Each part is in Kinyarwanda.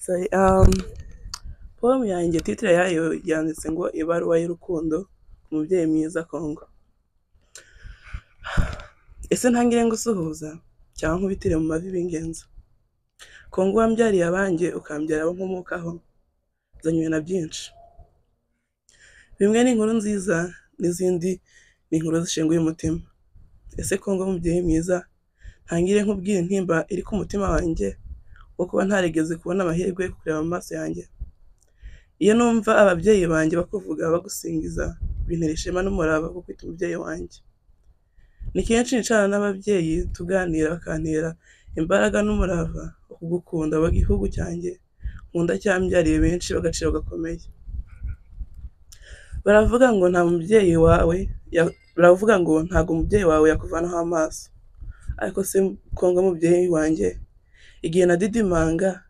Sorry, poem yanjye titre yayo yanditse ngo ibaruwa y'urukundo ku mubyeyi mwiza Kongo. Ese ntangire ngusuhuza cyangwa nkubitire mu mavi b'ingenzi? Kongo wambyariye abanjye ukambyara abo nkomokaho, zanywe na byinshi. Bimwe ni inkuru nziza n'izindi ni inkuru zishenguye umutima. Ese Kongo mubyeyi mwiza, ntangire nkubwire intimba iri ku mutima wanjye wo kuba ntarigeze kubona amahirwe yo kureba mu maso yanjye. Iyo numva ababyeyi banjye bakuvuga bagusingiza, bintera ishema n'umurava wo kwita umubyeyi wanjye. Ni kenshi nicana n'ababyeyi tuganira bakantera imbaraga n'umurava wo kugukunda wa gihugu cyanjye nkunda cyambyariye benshi bagaciro gakomeye. Baravuga ngo ntago umubyeyi wawe yakuvanaho amaso. Ariko se Kongo mubyeyi wanjye, igihe nadidimanga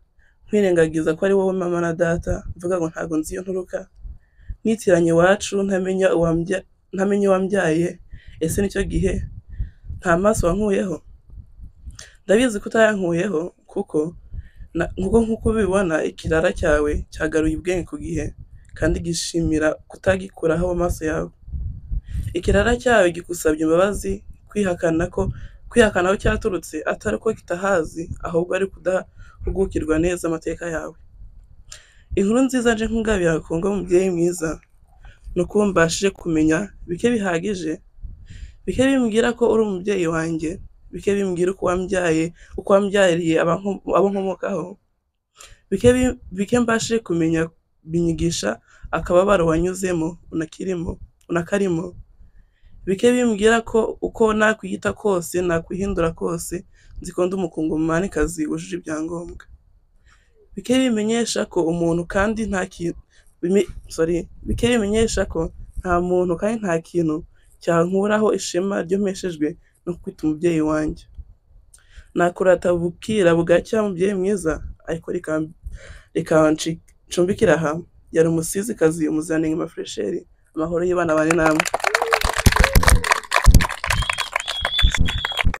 nkwirengagiza ko ari wowe mama na data, mvuga ngo ntago nzi iyo nturuka, nitiranye iwacu ntamenya uwambyaye, ese nicyo gihe nta maso wankuyeho? Ndabizi ko utayankuyeho kuko nk'uko ubibona ikirara cyawe cyagaruye ubwenge ku gihe kandi gishimira kutagikuraho amaso yawe. Ikirara cyawe gikusabye imbabazi, kwihakana aho cyaturutse atari ko kitahazi, ahubwo ari kudahugukirwa neza amateka yawe. Inkuru nziza nje nkungabira Kongo mubyeyi mwiza, nuko mbashije kumenya bike bihagije, bike bimbwira ko uri umubyeyi wanjye, bike bimbwira uko wambyariye abo nkomokaho, bike mbashije kumenya binyigisha akababaro wanyuzemo unakarimo, bike bimbwira ko uko nakwiyita kose nakwihindura kose nzikunda umukungumanikazi wujuje ibyangombwa. Bike bimenyesha ko nta muntu kandi nta kintu cyankuraho ishema ryo mpeshejwe no kwita umubyeyi wanjye. Nakurata bukira bugacya mubyeyi mwiza, ariko reka ncumbikira aha. Yari umusizikazi umuzanenge mafresheri, amahoro y'Imana bane namwe.